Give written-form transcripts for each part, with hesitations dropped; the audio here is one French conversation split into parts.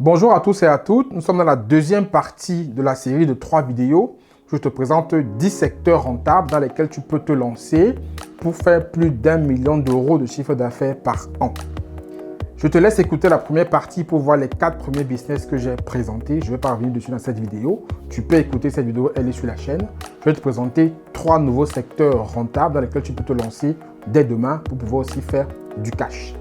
Bonjour à tous et à toutes, nous sommes dans la deuxième partie de la série de 3 vidéos. Je te présente 10 secteurs rentables dans lesquels tu peux te lancer pour faire plus d'1 million d'euros de chiffre d'affaires par an. Je te laisse écouter la première partie pour voir les 4 premiers business que j'ai présentés. Je ne vais pas revenir dessus dans cette vidéo. Tu peux écouter cette vidéo, elle est sur la chaîne. Je vais te présenter 3 nouveaux secteurs rentables dans lesquels tu peux te lancer dès demain pour pouvoir aussi faire du cash.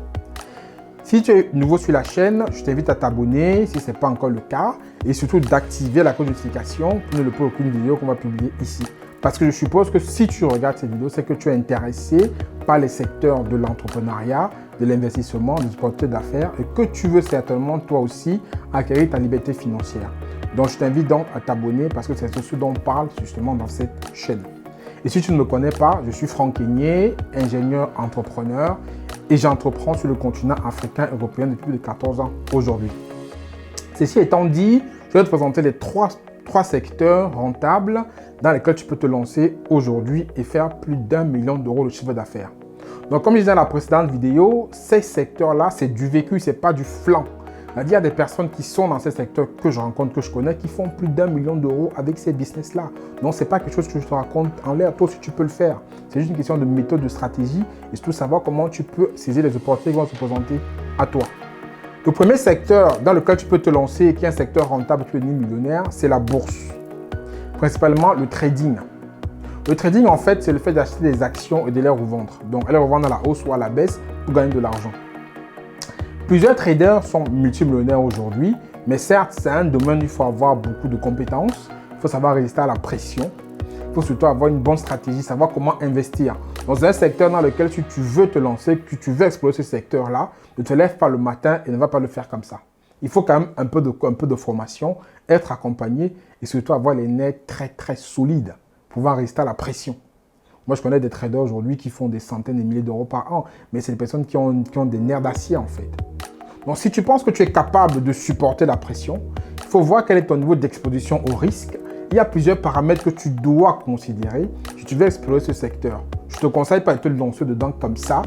Si tu es nouveau sur la chaîne, je t'invite à t'abonner si ce n'est pas encore le cas et surtout d'activer la cloche de notification pour ne louper aucune vidéo qu'on va publier ici. Parce que je suppose que si tu regardes cette vidéo, c'est que tu es intéressé par les secteurs de l'entrepreneuriat, de l'investissement, des opportunités d'affaires et que tu veux certainement toi aussi acquérir ta liberté financière. Donc je t'invite donc à t'abonner parce que c'est ce dont on parle justement dans cette chaîne. Et si tu ne me connais pas, je suis Franck Kenyé, ingénieur entrepreneur et j'entreprends sur le continent africain et européen depuis plus de 14 ans aujourd'hui. Ceci étant dit, je vais te présenter les trois secteurs rentables dans lesquels tu peux te lancer aujourd'hui et faire plus d'1 million d'euros de chiffre d'affaires. Donc comme je disais dans la précédente vidéo, ces secteurs-là, c'est du vécu, ce n'est pas du flanc. Il y a des personnes qui sont dans ces secteurs que je rencontre, que je connais, qui font plus d'1 million d'euros avec ces business-là. Donc, ce n'est pas quelque chose que je te raconte en l'air. Toi aussi, tu peux le faire. C'est juste une question de méthode, de stratégie et surtout savoir comment tu peux saisir les opportunités qui vont se présenter à toi. Le premier secteur dans lequel tu peux te lancer et qui est un secteur rentable, tu peux devenir millionnaire, c'est la bourse. Principalement le trading. Le trading, en fait, c'est le fait d'acheter des actions et de les revendre. Donc, les revendre à la hausse ou à la baisse pour gagner de l'argent. Plusieurs traders sont multimillionnaires aujourd'hui, mais certes, c'est un domaine où il faut avoir beaucoup de compétences. Il faut savoir résister à la pression. Il faut surtout avoir une bonne stratégie, savoir comment investir. Dans un secteur dans lequel si tu veux te lancer, que tu veux explorer ce secteur-là, ne te lève pas le matin et ne va pas le faire comme ça. Il faut quand même un peu de formation, être accompagné et surtout avoir les nerfs très solides, pouvoir résister à la pression. Moi, je connais des traders aujourd'hui qui font des centaines de milliers d'euros par an, mais c'est des personnes qui ont des nerfs d'acier en fait. Donc, si tu penses que tu es capable de supporter la pression, il faut voir quel est ton niveau d'exposition au risque. Il y a plusieurs paramètres que tu dois considérer si tu veux explorer ce secteur. Je ne te conseille pas de te lancer dedans comme ça,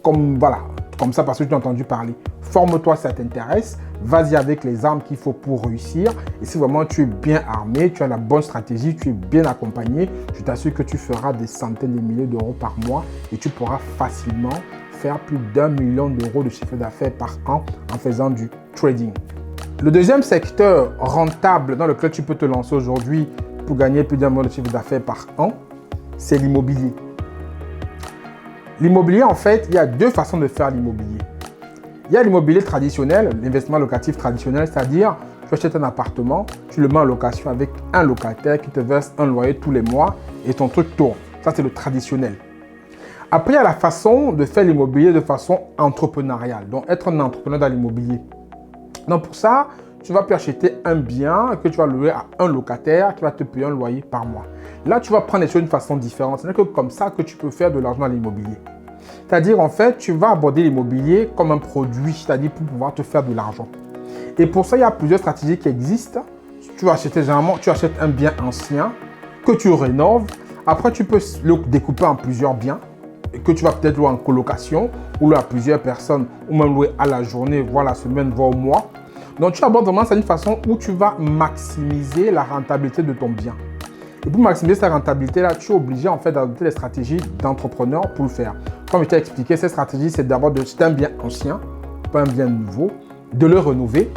comme ça parce que tu as entendu parler. Forme-toi si ça t'intéresse, vas-y avec les armes qu'il faut pour réussir. Et si vraiment tu es bien armé, tu as la bonne stratégie, tu es bien accompagné, je t'assure que tu feras des centaines de milliers d'euros par mois et tu pourras facilement faire plus d'1 million d'euros de chiffre d'affaires par an en faisant du trading. Le deuxième secteur rentable dans lequel tu peux te lancer aujourd'hui pour gagner plus d'1 million de chiffre d'affaires par an, c'est l'immobilier. L'immobilier, en fait, il y a deux façons de faire l'immobilier. Il y a l'immobilier traditionnel, l'investissement locatif traditionnel, c'est-à-dire tu achètes un appartement, tu le mets en location avec un locataire qui te verse un loyer tous les mois et ton truc tourne. Ça, c'est le traditionnel. Après, il y a la façon de faire l'immobilier de façon entrepreneuriale, donc être un entrepreneur dans l'immobilier. Donc pour ça, tu vas acheter un bien que tu vas louer à un locataire qui va te payer un loyer par mois. Là, tu vas prendre les choses d'une façon différente. Ce n'est que comme ça que tu peux faire de l'argent dans l'immobilier. C'est-à-dire, en fait, tu vas aborder l'immobilier comme un produit, c'est-à-dire pour pouvoir te faire de l'argent. Et pour ça, il y a plusieurs stratégies qui existent. Généralement, tu achètes un bien ancien que tu rénoves. Après, tu peux le découper en plusieurs biens que tu vas peut-être louer en colocation ou louer à plusieurs personnes ou même louer à la journée, voire la semaine, voire au mois. Donc, tu abordes vraiment ça d'une façon où tu vas maximiser la rentabilité de ton bien. Et pour maximiser sa rentabilité, là, tu es obligé en fait d'adopter les stratégies d'entrepreneur pour le faire. Comme je t'ai expliqué, cette stratégie, c'est d'abord d'acheter un bien ancien, pas un bien nouveau, de le rénover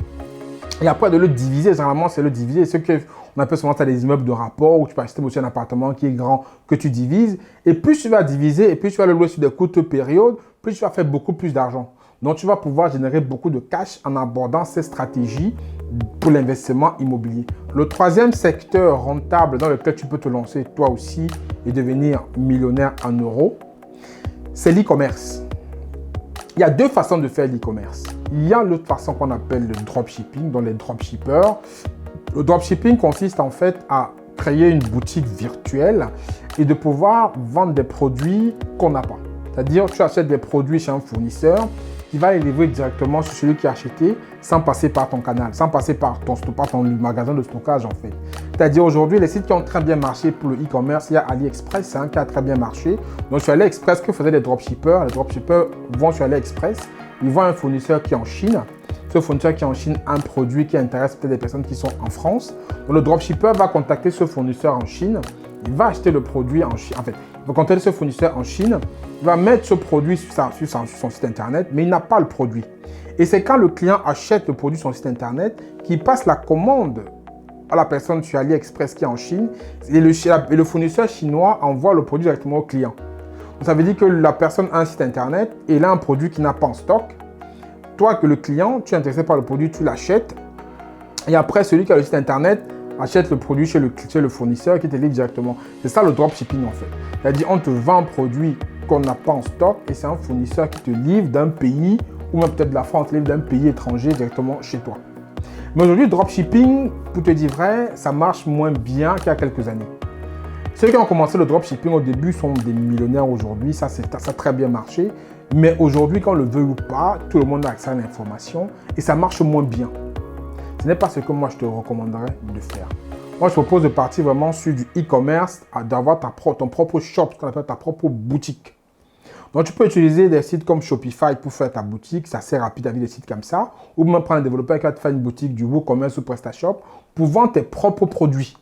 et après de le diviser. Généralement, c'est le diviser. Ce qu'on appelle souvent ça des immeubles de rapport où tu peux acheter aussi un appartement qui est grand que tu divises. Et plus tu vas diviser et plus tu vas le louer sur des courtes périodes, plus tu vas faire beaucoup plus d'argent. Donc, tu vas pouvoir générer beaucoup de cash en abordant ces stratégies pour l'investissement immobilier. Le troisième secteur rentable dans lequel tu peux te lancer toi aussi et devenir millionnaire en euros, c'est l'e-commerce. Il y a deux façons de faire l'e-commerce. Il y a l'autre façon qu'on appelle le dropshipping, donc les dropshippers. Le dropshipping consiste en fait à créer une boutique virtuelle et de pouvoir vendre des produits qu'on n'a pas. C'est-à-dire tu achètes des produits chez un fournisseur qui va les livrer directement sur celui qui a acheté sans passer par ton canal, sans passer par ton magasin de stockage en fait. C'est-à-dire aujourd'hui, les sites qui ont très bien marché pour le e-commerce, il y a AliExpress qui a très bien marché. Donc sur AliExpress, que faisaient les dropshippers? Les dropshippers vont sur AliExpress, ils voient un fournisseur qui est en Chine, Ce fournisseur qui est en Chine a un produit qui intéresse peut-être des personnes qui sont en France. Donc, le dropshipper va contacter ce fournisseur en Chine. Il va acheter le produit en Chine. En fait, il va contacter ce fournisseur en Chine. Il va mettre ce produit sur son site internet, mais il n'a pas le produit. Et c'est quand le client achète le produit sur son site internet qu'il passe la commande à la personne sur AliExpress qui est en Chine. Et le fournisseur chinois envoie le produit directement au client. Donc, ça veut dire que la personne a un site internet et il a un produit qui n'a pas en stock. Toi, que le client, tu es intéressé par le produit, tu l'achètes. Et après, celui qui a le site internet achète le produit chez le fournisseur qui te livre directement. C'est ça le dropshipping en fait. C'est-à-dire, on te vend un produit qu'on n'a pas en stock et c'est un fournisseur qui te livre d'un pays ou même peut-être de la France, livre d'un pays étranger directement chez toi. Mais aujourd'hui, le dropshipping, pour te dire vrai, ça marche moins bien qu'il y a quelques années. Ceux qui ont commencé le dropshipping au début sont des millionnaires aujourd'hui, ça a très bien marché. Mais aujourd'hui, quand on le veut ou pas, tout le monde a accès à l'information et ça marche moins bien. Ce n'est pas ce que moi je te recommanderais de faire. Moi, je propose de partir vraiment sur du e-commerce, d'avoir ton propre shop, ce qu'on appelle ta propre boutique. Donc, tu peux utiliser des sites comme Shopify pour faire ta boutique, c'est assez rapide avec des sites comme ça. Ou même prendre un développeur qui va te faire une boutique du WooCommerce ou PrestaShop pour vendre tes propres produits.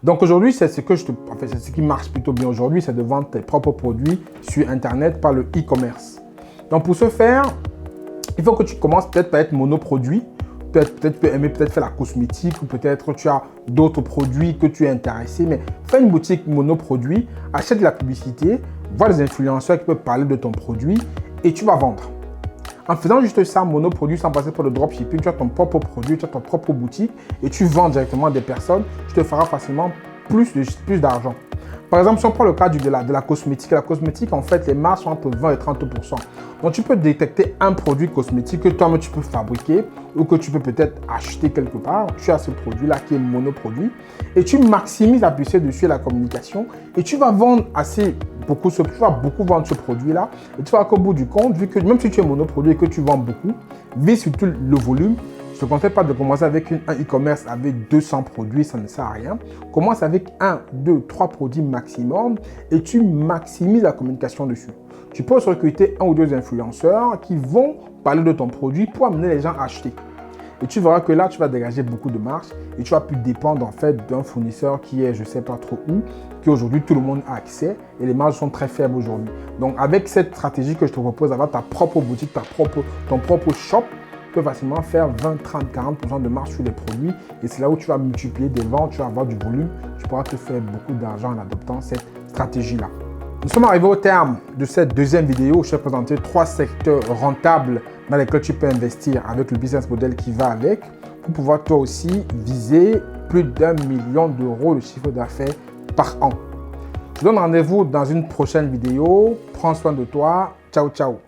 Donc aujourd'hui, c'est ce qui marche plutôt bien aujourd'hui, c'est de vendre tes propres produits sur Internet par le e-commerce. Donc pour ce faire, il faut que tu commences peut-être par être monoproduit. Peut-être tu peux aimer faire la cosmétique ou peut-être tu as d'autres produits que tu es intéressé. Mais fais une boutique monoproduit, achète de la publicité, vois les influenceurs qui peuvent parler de ton produit et tu vas vendre. En faisant juste ça, monoproduit, sans passer par le dropshipping, tu as ton propre produit, tu as ton propre boutique et tu vends directement à des personnes, tu te feras facilement plus d'argent. Par exemple, si on prend le cas de la cosmétique, en fait, les marges sont entre 20 et 30%. Donc, tu peux détecter un produit cosmétique que toi-même tu peux fabriquer ou que tu peux peut-être acheter quelque part. Tu as ce produit-là qui est monoproduit et tu maximises la puissance dessus et la communication et tu vas vendre beaucoup vendre ce produit-là et tu vas qu'au bout du compte, vu que même si tu es monoproduit et que tu vends beaucoup, vu surtout le volume, je ne te conseille pas de commencer avec un e-commerce avec 200 produits, ça ne sert à rien. Commence avec 1, 2, 3 produits maximum et tu maximises la communication dessus. Tu peux aussi recruter 1 ou 2 influenceurs qui vont parler de ton produit pour amener les gens à acheter. Et tu verras que là, tu vas dégager beaucoup de marge et tu vas plus dépendre en fait d'un fournisseur qui est je ne sais pas trop où, qui aujourd'hui tout le monde a accès et les marges sont très faibles aujourd'hui. Donc avec cette stratégie que je te propose, avoir ta propre boutique, ton propre shop, tu peux facilement faire 20, 30, 40% de marge sur les produits et c'est là où tu vas multiplier des ventes, tu vas avoir du volume, tu pourras te faire beaucoup d'argent en adoptant cette stratégie-là. Nous sommes arrivés au terme de cette deuxième vidéo où je t'ai présenté 3 secteurs rentables dans lesquels tu peux investir avec le business model qui va avec pour pouvoir toi aussi viser plus d'1 million d'euros de chiffre d'affaires par an. Je te donne rendez-vous dans une prochaine vidéo. Prends soin de toi. Ciao, ciao.